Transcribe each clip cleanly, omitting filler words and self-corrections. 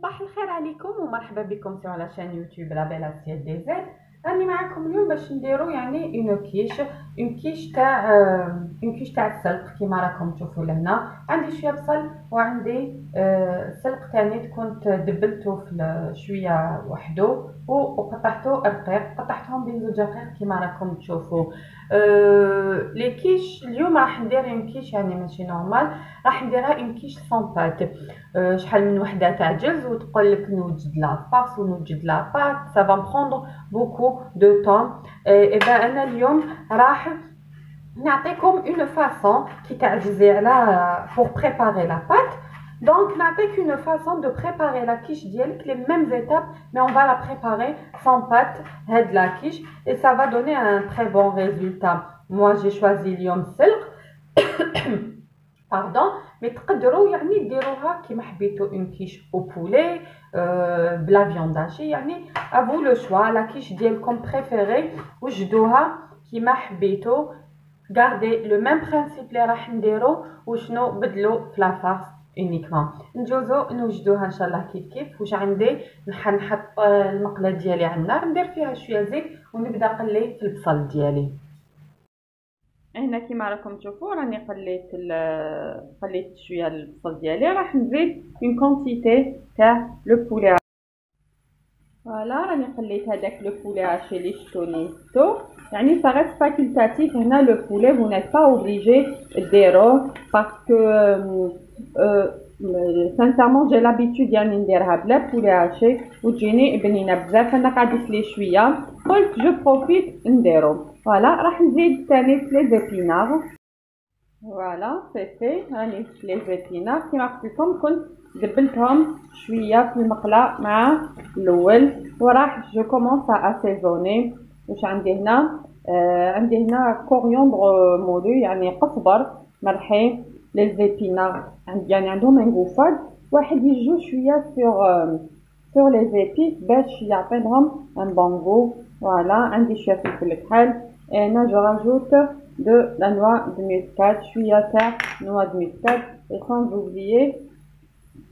صباح الخير عليكم ومرحبا بكم sur la chaîne YouTube La Belle Assiette des Z. راني معاكم اليوم باش نديرو يعني اون كيش تاع السلق كيما راكم تشوفوا لهنا. عندي شويه بصل وعندي سلق تاني كنت دبلته في شويه وحده وقطعته رقيق، قطعتهم بين زوج رقيق كيما راكم تشوفوا. لي كيش اليوم راح ندير اون كيش يعني ماشي نورمال، راح نديرها اون كيش سون بات. شحال من وحده تعجز وتقول لك نوجد لا باس ونوجد لا بات، ça va me prendre beaucoup de temps. et ben انا اليوم راح نعطيكم اون فاصون كي تعجزي على pour préparer la pâte. Donc نعطيك une façon de préparer la quiche ديالك les mêmes étapes mais on va la préparer sans pâte هاد la quiche et ça va donner un très bon résultat. Moi j'ai choisi اليوم سلق باردون، مي تقدروا يعني ديروها كيما حبيتو اون كيش او بولي بلا فيونداشي، يعني افو لو شوا لا كيش ديالكم بريفيري وجدوها كيما حبيتو. غاردي لو ميم برينسيپ اللي راح نديرو وشنو بدلو في لا فارس اونيكمون. نجوزو نوجدوها ان شاء الله كيف واش عندي. نحط المقله ديالي على النار، ندير فيها شويه زيت ونبدا نقلي في البصل ديالي. هنا كيما راكم تشوفوا راني قليت شويه البصل ديالي، راح نزيد اون كونتيتي تاع لو بولي. فوالا راني قليت هذاك لو بولي هاشي لي شتو نيتو، يعني سا ريست فاكولتاتيف. هنا لو بولي فو نيت با اوبليجي ديروه باسكو سانسيرمون جي لابيتود يعني نديرها بلا بولي هاشي وتجيني بنينه بزاف. انا قعدت لي شويه قلت جو بروفيت نديرو. فوالا راح نزيد ثاني لي زيبينار. فوالا سي في، راني لي زيبينار كيما قلت لكم كنت دبلتهم شويه في المقله مع الاول، وراح جو كومونس اسيزوني. واش عندي هنا؟ عندي هنا كوريوندر مولو يعني قزبر مرحي. لي زيبينار يعني عندهم انغوفاد، واحد يجو شويه sur les épices باش يعطي لهم un bon goût. Voilà, عندي شويه فلفل كحل. هنا جو راجوت de la noix de muscade، شويه تاع noix de muscade. et sans oublier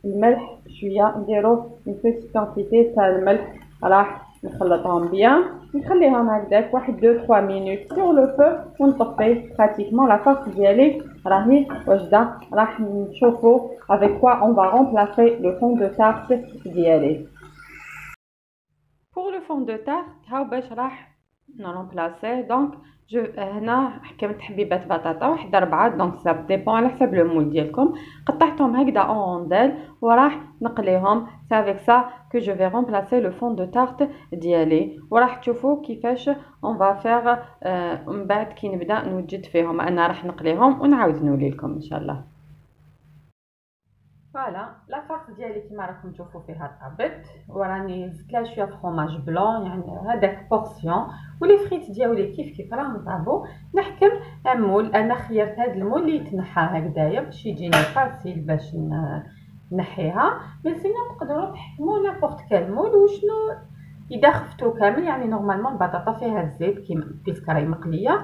الملح شويه، نديرو une petite quantité تاع الملح. راح نخلطهم بيان، نخليهم هكذاك واحد 2-3 minutes sur le feu ونطفي. pratiquement la farce ديالي راهي واجده. راح نشوفوا avec quoi on va remplacer le fond de tarte ديالي. pour le fond de tarte هاو باش راح نرومبلاسي. دونك جو هنا حكمت حبيبات بطاطا واحد 4، دونك سا ديبون على حسب لو مول ديالكم. قطعتهم هكذا اون رونديل وراح نقليهم. سي افيك سا كو جو في رومبلاسي لو فون دو تارت ديالي، وراح تشوفوا كيفاش اون فا فيغ من بعد كي نبدا نوجد فيهم. انا راح نقليهم ونعاود نولي لكم ان شاء الله. فوالا لا فارس ديالي كيما راكم تشوفوا فيها طابت، وراني زدت لها شويه فرomاج بلون يعني هذاك بورسيون، ولي فريت ديالي كيف راهم طابوا. نحكم مول. انا خيرت هذا المول اللي يتنحى هكذايا باش يجيني فاسيل باش نحيها. مي سينو تقدروا تحكموا نابورت كال مول. وشنو اذا خفتو كامل يعني نورمالمون البطاطا فيها الزيت كيما بيسك راهي مقليه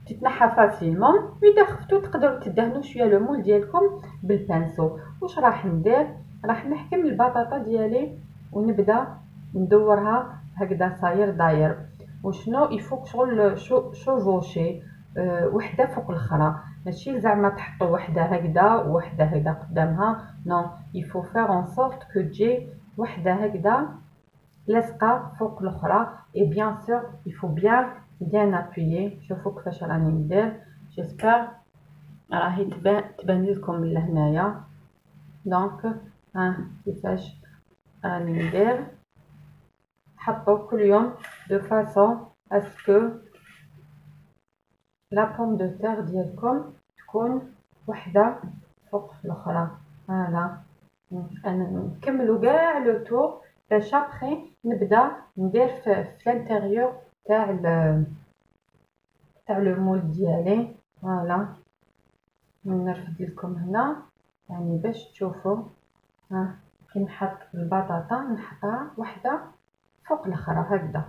تتنحى فاسيلمون. واذا خفتو تقدروا تدهنوا شويه لو مول ديالكم بالبانسو. واش راح ندير؟ راح نحكم البطاطا ديالي ونبدا ندورها هكذا صاير داير. وشنو يفوك شغل شوفوشي وحده فوق الاخرى، ماشي زعما تحطوا وحده هكذا ووحده هكذا قدامها. نو يفو فير اون سورت كو تجي وحده هكذا لاصقه فوق الاخرى. اي بيان سور يفو bien appuyer. شوفوا كيفاش راني ندير. جيسبر راهي تبان لكم لهنايا. دونك ها كيفاش راني ندير. حطوا كل يوم دو فاصون اسكو لا بوم دو تير ديالكم تكون وحده فوق الاخرى. فوالا انا نكملوا كاع لو تور باش ابخي نبدا ندير في الانتيريور تاع لو مول ديالي. فوالا نرفد لكم هنا يعني باش تشوفوا. ها كي نحط البطاطا نحطها وحده فوق الاخرى هكذا.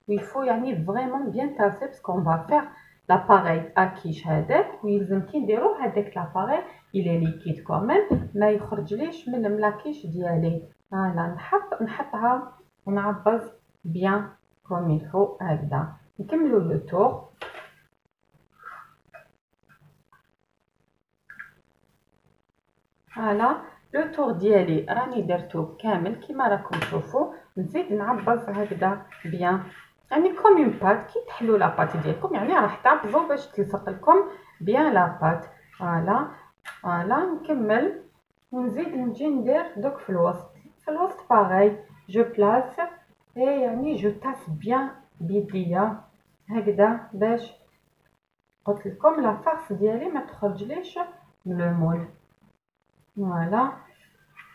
ويفو يعني فريمون بيان تاسي باسكو اون فا فيغ لاباغي اكيش هذاك، ويلزم كي نديرو هذاك لاباغي الى ليكيد كوميم ما يخرجليش من الملاكيش ديالي. فوالا نحطها ونعبز بيان كوم يلفو هكذا. نكملو لو تور. فوالا لو تور ديالي راني درتو كامل كيما راكم تشوفوا. نزيد نعبز هكذا بيان، يعني كوم اون بات كي تحلو لاباط ديالكم، يعني راح تعبزو باش تلصق لكم بيان لاباط. فوالا فوالا نكمل ونزيد نجي ندير دوك في الوسط. في الوسط باغي جو بلاس اي يعني جو تاس بيان بيديا هكذا باش قلت لكم لا فارس ديالي ما تخرجليش من المول. فوالا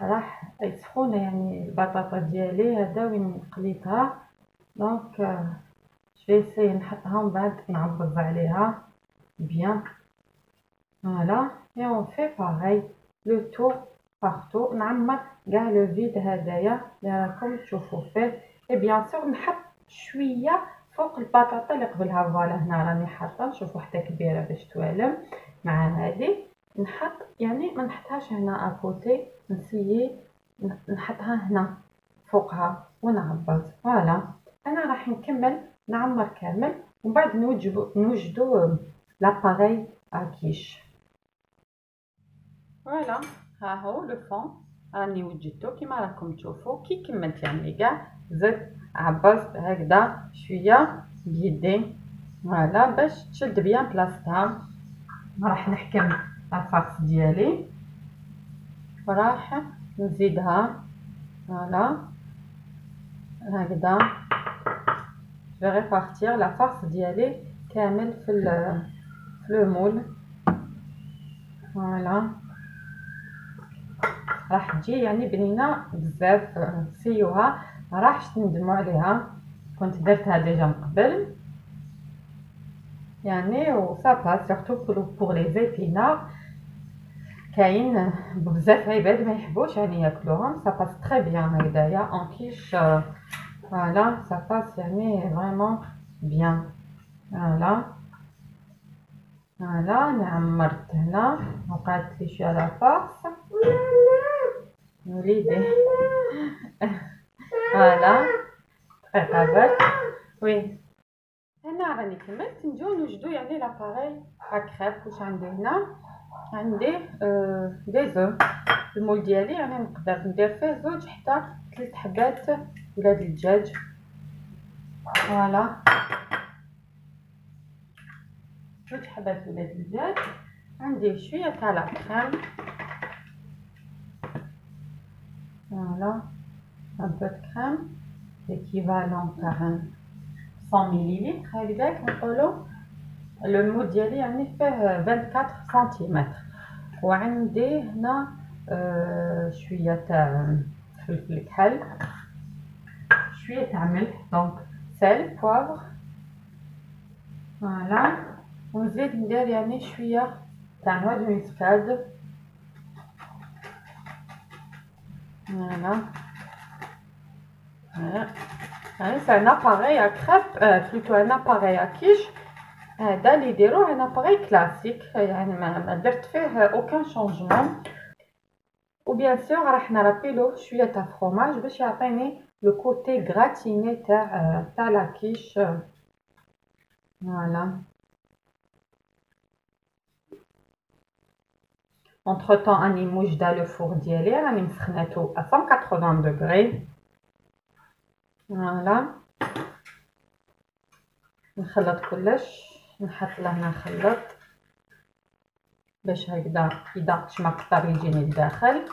راح يسخون يعني البطاطا ديالي هذا وين قليتها، دونك جو اساي نحطها ومن بعد نعبز عليها بيان. فوالا اي اون في باغي لو تور بارتو. نعمر كاع لو فيد هدايا اللي راكم تشوفوا فيه. اي بيان سور نحط شويه فوق البطاطا اللي قبلها. فوالا هنا راني حاطه، نشوف وحده كبيره باش توالم مع هذه. نحط يعني ما نحطهاش هنا اكوتي، نسيي نحطها هنا فوقها ونعبز. فوالا انا راح نكمل نعمر كامل ومن بعد نوجدو لاباري اكيش. فوالا ها هو لو فون راني وجدتو كيما راكم تشوفوا. كي كملت يعني كاع زدت عبزت هكذا شويه بيدي. فوالا باش تشد بيان بلاصتها. راح نحكم الفاكس ديالي وراح نزيدها. فوالا هكذا جو ريبارتير لا فارس ديالي كامل في لو مول. فوالا راح تجي يعني بنينه بزاف. سيوها ما راحش تندموا عليها، كنت درتها ديجا من قبل يعني. و سا باس سورتو بور لي زيبينار، كاين بزاف عباد ما يحبوش يعني ياكلوهم. سا باس تري بيان هكذايا اون كيش. فوالا سا باس يعني فريمون بيان. فوالا فوالا نعمرت هنا وقعت لي شويه لا فارس وليدي. فوالا دقيقه برك. وي هنا راني كملت. نجيو نوجدو يعني لاباري كريب. واش عندي هنا؟ عندي دي زو. المول ديالي يعني نقدر ندير فيه زوج حتى 3 حبات ولاد الدجاج. فوالا زوج حبات ولاد الدجاج. عندي شويه تاع لا كريم. فوالا un peu de crème équivalent تاع 100 مليلتر هكذاك نقولوا. لو مول ديالي يعني فيه 24 سنتيمتر. وعندي هنا شويه تاع فلفل كحل، شويه تاع ملح دونك سال بوافر. فوالا ونزيد ندير يعني شويه تاع نوع دو مسكاد. فوالا يعني سي ان اباري ا كريب بلوتو ان اباري ا كيش. هذا اللي يديروه ان اباري كلاسيك يعني ما درت فيه اوكان شونجمون. و بيان سور راح نرابيلو شويه تاع فروماج باش يعطيني لو كوتي غراتيني تاع لا كيش. فوالا entre temps راني موجده لو فور ديالي راني مسخناتو à 180 دوغري. فوالا نخلط كلش، نحط لهنا نخلط باش هكذا يدقش ما قطر يجيني لداخل.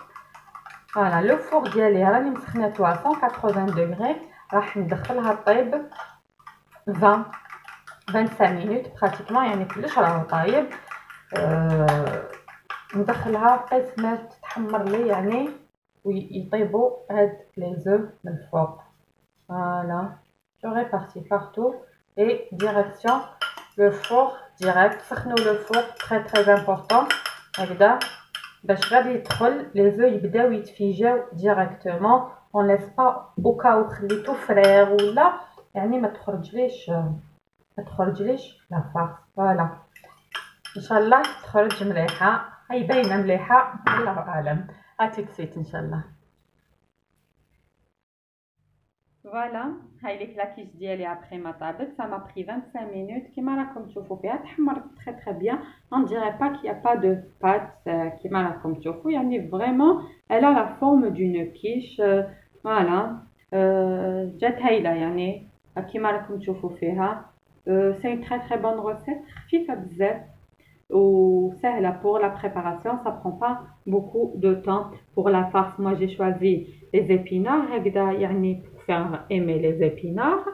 فوالا لو فور ديالي راني مسخناتو à 180 دوغري. راح ندخلها طيب 25 مينوت براتيكمون يعني كلش راهو طايب. ندخلها قسمات تتحمر لي يعني ويطيبوا هاد لي زو من الفوق. فوالا جو ريبارتي بارتو اي ديريكسيون لو فور ديريكت. سخنوا لو فور تري تري امبورطون هكذا باش غير يدخل لي زو يبداو يتفيجاو ديريكتومون. اون لاس با او كاو خليتو فريغ ولا يعني ما تخرجليش ما تخرجليش لا فارس. فوالا ان شاء الله تخرج مليحه، هي باينه مليحه، الله اعلم. هاتي كسيت ان شاء الله. فوالا هاي لي كلاكيش ديالي ابخي ما طابت، ça m'a pris 25 minutes كيما راكم تشوفوا فيها تحمرت تري تري بيان. on dirait pas qu'il y a pas de pâte كيما راكم تشوفوا، يعني vraiment elle a la forme d'une quiche. فوالا جات هايله يعني كيما راكم تشوفوا فيها. c'est une très très bonne recette خفيفه بزاف وسهلة pour la préparation, ça prend pas beaucoup de temps. Pour la farce, moi j'ai choisi les épinards هكذا يعني pour faire aimer les épinards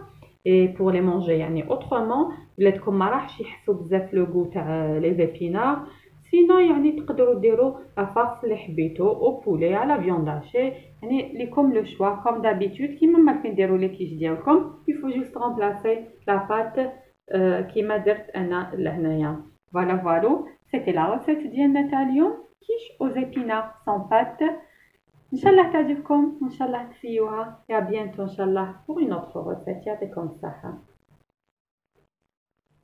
et pour les manger يعني autrement ولادكم ما راحش يحسوا بزاف لو goût تاع les épinards. sinon يعني تقدروا ديروا la farce اللي حبيتو au poulet à la viande hachée يعني ليكم لو شوا comme d'habitude كيما ما كنديروا لي كيش ديالكم. il faut juste remplacer la pâte كيما درت انا لهنايا. Voilà, voilà, c'était la recette ديالنا تاع اليوم quiche aux épinards sans pâte. إن شاء الله تعجبكم وإن شاء الله تفيوها. et à bientôt إن شاء الله pour une autre recette. يعطيكم الصحة.